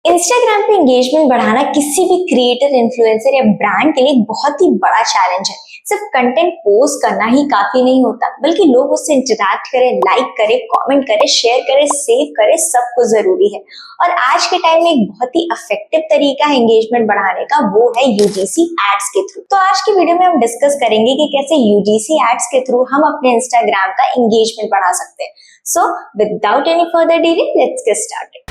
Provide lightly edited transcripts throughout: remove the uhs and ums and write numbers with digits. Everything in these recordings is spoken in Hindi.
इंस्टाग्राम पे एंगेजमेंट बढ़ाना किसी भी क्रिएटर, इन्फ्लुएंसर या ब्रांड के लिए बहुत ही बड़ा चैलेंज है। सिर्फ कंटेंट पोस्ट करना ही काफी नहीं होता, बल्कि लोग उससे इंटरैक्ट करें, लाइक करें, कमेंट करें, शेयर करें, सेव करें, सब कुछ जरूरी है। और आज के टाइम में एक बहुत ही इफेक्टिव तरीका है एंगेजमेंट बढ़ाने का, वो है यूजीसी एड्स के थ्रू। तो आज की वीडियो में हम डिस्कस करेंगे कि कैसे यूजीसी एड्स के थ्रू हम अपने इंस्टाग्राम का एंगेजमेंट बढ़ा सकते हैं। So without any further delay, let's get started.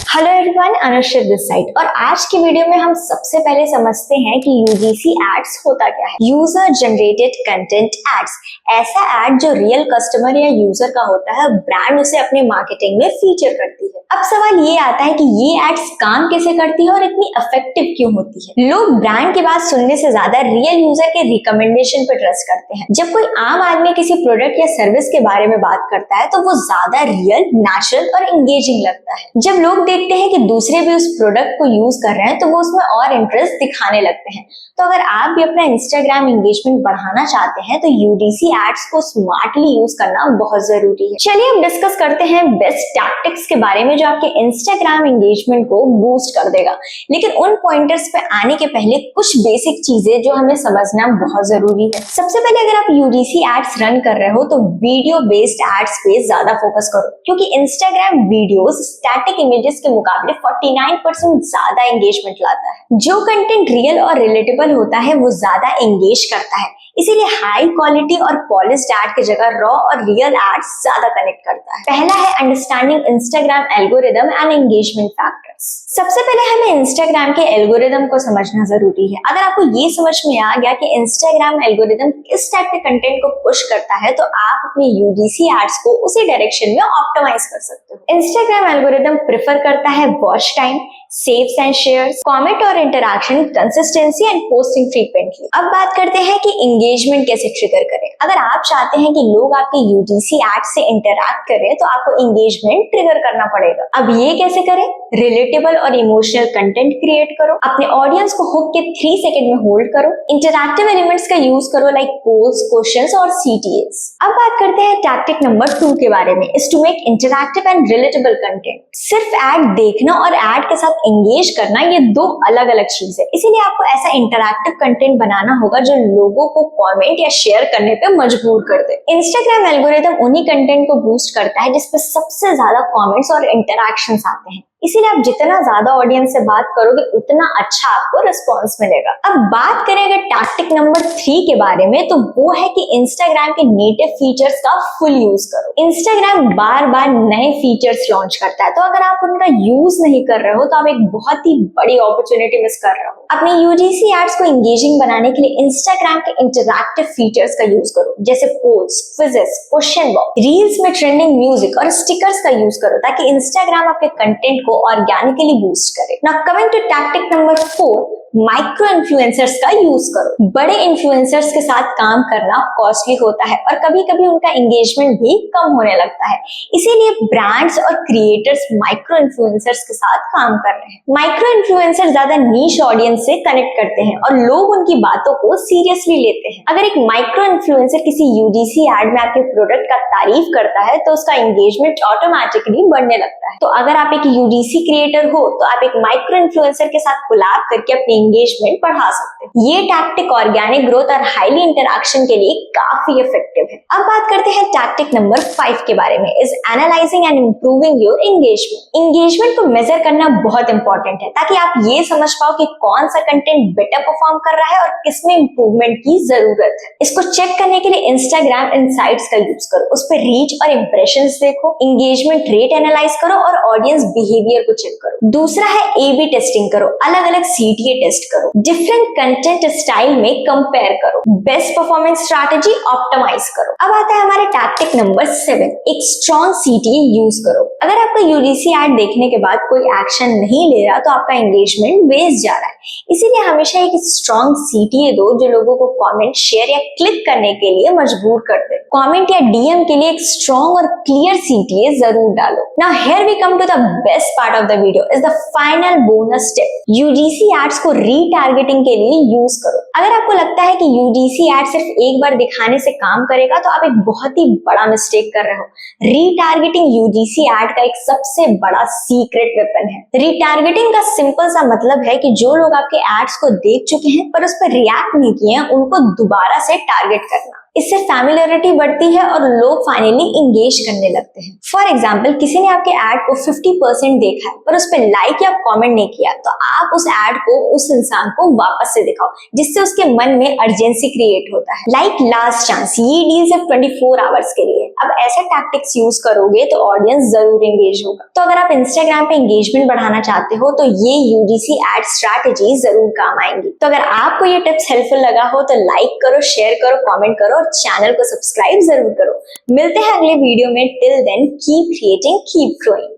Hello everyone, Anushree this side. और आज की वीडियो में हम सबसे पहले समझते हैं कि यूजीसी एड्स होता क्या है। यूजर जनरेटेड कंटेंट एड्स, ऐसा एड जो रियल कस्टमर या यूजर का होता है, ब्रांड उसे अपने मार्केटिंग में फीचर करती है। अब सवाल ये आता है कि ये एड्स काम कैसे करती है और इतनी इफेक्टिव क्यों होती है। लोग ब्रांड की बात सुनने से ज्यादा रियल यूजर के रिकमेंडेशन पर ट्रस्ट करते हैं। जब कोई आम आदमी किसी प्रोडक्ट या सर्विस के बारे में बात करता है तो वो ज्यादा रियल, नेचुरल और एंगेजिंग लगता है। जब लोग देखते हैं कि दूसरे भी उस प्रोडक्ट को यूज कर रहे हैं तो वो उसमें और इंटरेस्ट दिखाने लगते हैं। तो अगर आप भी अपना इंस्टाग्राम एंगेजमेंट बढ़ाना चाहते हैं तो यूजीसी एड्स को स्मार्टली यूज करना बहुत जरूरी है। चलिए अब डिस्कस करते हैं बेस्ट टैक्टिक्स के बारे में जो आपके इंस्टाग्राम एंगेजमेंट को बूस्ट कर देगा। लेकिन उन पॉइंटर्स पे आने के पहले कुछ बेसिक चीजें जो हमें समझना बहुत जरूरी है। सबसे पहले अगर आप यूजीसी एड्स रन कर रहे हो तो वीडियो बेस्ड एड्स पे ज्यादा फोकस करो, क्योंकि इंस्टाग्राम वीडियोस स्टैटिक इमेजेस के मुकाबले 49% ज्यादा एंगेजमेंट लाता है। जो कंटेंट रियल और रिलेटेबल होता है वो ज्यादा एंगेज करता है, इसीलिए हाई क्वालिटी और पॉलिश्ड एड की जगह रॉ और रियल एड ज्यादा कनेक्ट करता है। पहला है understanding Instagram algorithm and engagement factors. सबसे पहले हमें इंस्टाग्राम के एल्गोरिदम को समझना जरूरी है। अगर आपको ये समझ में आ गया कि इंस्टाग्राम एल्गोरिदम किस टाइप के कंटेंट को पुश करता है तो आप अपने यूजीसी एड्स को उसी डायरेक्शन में ऑप्टिमाइज कर सकते हो। इंस्टाग्राम एल्गोरिदम प्रेफर करता है watch time, saves and shares, comment और interaction, consistency and posting frequently. अब बात करते हैं कि एंगेजमेंट कैसे ट्रिगर करें। अगर आप चाहते हैं कि लोग आपके यूजीसी एड से इंटरैक्ट करें तो आपको एंगेजमेंट ट्रिगर करना पड़ेगा। अब ये कैसे करें? रिलेटेबल और इमोशनल कंटेंट क्रिएट करो, अपने ऑडियंस को हुक के 3 सेकंड में होल्ड करो, इंटरैक्टिव एलिमेंट्स का यूज करो लाइक पोल्स, क्वेश्चंस और सीटीएस। अब बात करते हैं टैक्टिक नंबर 2 के बारे में, is to make interactive and relatable content. सिर्फ एड देखना और एड के साथ एंगेज करना ये दो अलग अलग चीज है, इसीलिए आपको ऐसा इंटरैक्टिव कंटेंट बनाना होगा जो लोगों को कमेंट या शेयर करने पे मजबूर कर दे। इंस्टाग्राम एल्गोरिदम उन्हीं कंटेंट को बूस्ट करता है जिसपे सबसे ज्यादा कमेंट्स और इंटरैक्शंस आते हैं, इसीलिए आप जितना ज्यादा ऑडियंस से बात करोगे उतना अच्छा आपको रिस्पॉन्स मिलेगा। अब बात करें अगर टैक्टिक नंबर 3 के बारे में तो वो है कि इंस्टाग्राम के नेटिव फीचर्स का फुल यूज करो। इंस्टाग्राम बार बार नए फीचर्स लॉन्च करता है, तो अगर आप उनका यूज नहीं कर रहे हो तो आप एक बहुत ही बड़ी अपॉर्चुनिटी मिस कर रहे हो। अपने यूजीसी एड्स को एंगेजिंग बनाने के लिए इंस्टाग्राम के इंटरैक्टिव फीचर्स का यूज करो, जैसे polls, quizzes, question box, reels में ट्रेंडिंग म्यूजिक और स्टिकर्स का यूज करो ताकि इंस्टाग्राम आपके कंटेंट को ऑर्गेनिकली बूस्ट करे। Now coming to tactic number 4, micro influencers का यूज करो। बड़े इन्फ्लुएंसर्स के साथ काम करना कॉस्टली होता है और कभी कभी उनका एंगेजमेंट भी कम होने लगता है, इसीलिए ब्रांड्स और क्रिएटर्स माइक्रो इन्फ्लुएंसर्स के साथ काम कर रहे हैं। माइक्रो इन्फ्लुएंसर ज्यादा नीश ऑडियंस से कनेक्ट करते हैं और लोग उनकी बातों को सीरियसली लेते हैं। अगर एक माइक्रो इन्फ्लुएंसर किसी यूजीसी एड में आपके प्रोडक्ट का तारीफ करता है तो उसका एंगेजमेंट ऑटोमेटिकली बढ़ने लगता है। तो अगर आप एक यूजीसी क्रिएटर हो तो आप एक माइक्रो इन्फ्लुएंसर के साथ कोलैब करके अपनी एंगेजमेंट बढ़ा सकते हैं। ये टैक्टिक ऑर्गेनिक ग्रोथ और हाईली इंटरैक्शन के लिए काफी इफेक्टिव है। अब बात करते हैं टैक्टिक नंबर 5 के बारे में, is analysing and improving your engagement. Engagement को मेजर करना बहुत इंपॉर्टेंट है ताकि आप ये समझ पाओ कि कौन सा कंटेंट बेटर परफॉर्म कर रहा है और किसमें इंप्रूवमेंट की जरूरत है। इसको चेक करने के लिए इंस्टाग्राम इनसाइट्स का यूज करो, उस पर रीच और इंप्रेशंस देखो, एंगेजमेंट रेट एनालाइज करो और ऑडियंस बिहेवियर को चेक करो। दूसरा है एबी टेस्टिंग करो, अलग अलग सीटीए टेस्ट करो, डिफरेंट कंटेंट स्टाइल में कंपेयर करो, बेस्ट परफॉर्मेंस स्ट्रैटेजी ऑप्टिमाइज करो। अब आता है हमारे टैक्टिक नंबर 7, एक स्ट्रॉन्ग सीटीए यूज करो। अगर आपका यूजीसी एड देखने के बाद कोई एक्शन नहीं ले रहा तो आपका एंगेजमेंट वेस्ट जा रहा है, इसीलिए हमेशा एक स्ट्रॉन्ग सीटीए दो जो लोगों को कमेंट, शेयर या क्लिक करने के लिए मजबूर कर दे। कमेंट या डीएम के लिए एक स्ट्रॉन्ग और क्लियर सीटीए जरूर डालो। Now here we come to the best part of the video, is the final bonus tip. UGC ads को रीटारगेटिंग के लिए यूज करो। अगर आपको लगता है कि यूजीसी एड सिर्फ एक बार दिखाने से काम करेगा तो आप एक बहुत ही बड़ा मिस्टेक कर रहे हो। रीटारगेटिंग यूजीसी एड का एक सबसे बड़ा सीक्रेट वेपन है। रीटारगेटिंग का सिंपल सा मतलब है कि जो लोग आपके एड्स को देख चुके हैं पर उस पर रिएक्ट नहीं किए हैं, उनको दोबारा से टारगेट करना। इससे फैमिलियरिटी बढ़ती है और लोग फाइनली इंगेज करने लगते हैं। फॉर एग्जाम्पल, किसी ने आपके एड को 50% देखा है पर उस पर लाइक या कमेंट नहीं किया, तो आप उस एड को उस इंसान को वापस से दिखाओ, जिससे उसके मन में अर्जेंसी क्रिएट होता है। लाइक लास्ट चांस, ये डील सिर्फ 24 आवर्स के लिए। अब ऐसे टैक्टिक्स यूज करोगे तो ऑडियंस जरूर एंगेज होगा। तो अगर आप इंस्टाग्राम पे एंगेजमेंट बढ़ाना चाहते हो तो ये यूजीसी एड स्ट्रैटेजी जरूर काम आएंगी। तो अगर आपको ये टिप्स हेल्पफुल लगा हो तो लाइक करो, शेयर करो, कमेंट करो, चैनल को सब्सक्राइब जरूर करो। मिलते हैं अगले वीडियो में। Till then keep creating, keep growing.